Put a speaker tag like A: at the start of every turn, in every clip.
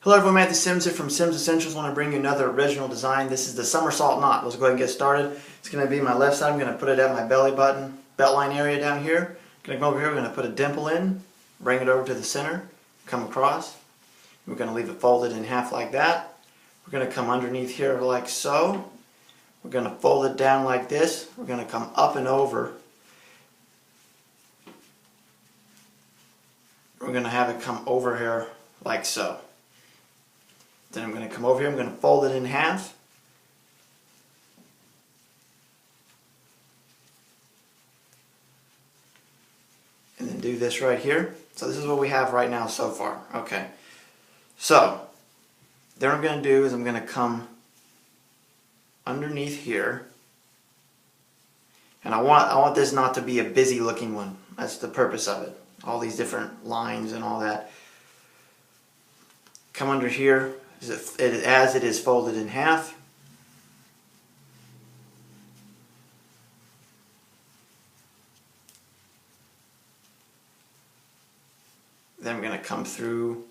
A: Hello everyone, Matthew Sims here from SimmonsEssentials. I want to bring you another original design. This is the somersault knot. Let's go ahead and get started. It's going to be my left side. I'm going to put it at my belly button, belt line area down here. I'm going to come over here, we're going to put a dimple in, bring it over to the center, come across. We're going to leave it folded in half like that. We're going to come underneath here like so. We're going to fold it down like this. We're going to come up and over. We're going to have it come over here like so. Then I'm going to come over here, I'm going to fold it in half. And then do this right here. So this is what we have right now so far. Okay. So, then what I'm going to do is I'm going to come underneath here. And I want this not to be a busy looking one. That's the purpose of it. All these different lines and all that. Come under here. As it is folded in half. Then we're going to come through.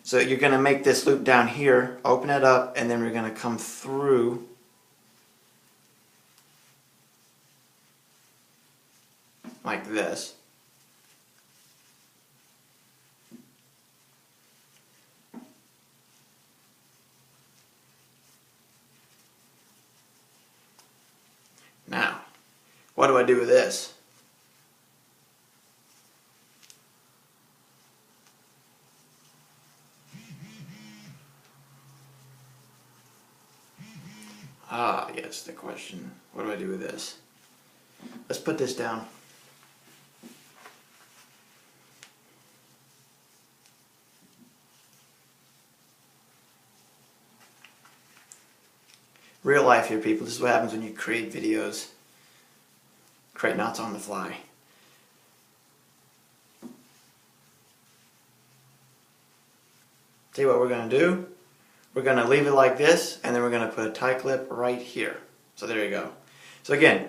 A: So you're going to make this loop down here, open it up, and then we're going to come through like this. Now, what do I do with this? Ah, yes, the question. What do I do with this? Let's put this down. Real life here, people. This is what happens when you create videos. Create knots on the fly. Tell you what we're going to do. We're going to leave it like this, and then we're going to put a tie clip right here. So there you go. So again,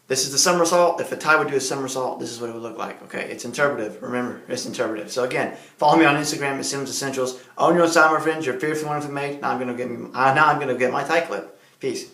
A: this is the somersault. If a tie would do a somersault, this is what it would look like. Okay, it's interpretive. Remember, it's interpretive. So again, follow me on Instagram at SimmonsEssentials. Own your own style, my friends. You're fearfully wonderfully made. Now I'm going to get my tie clip. Peace.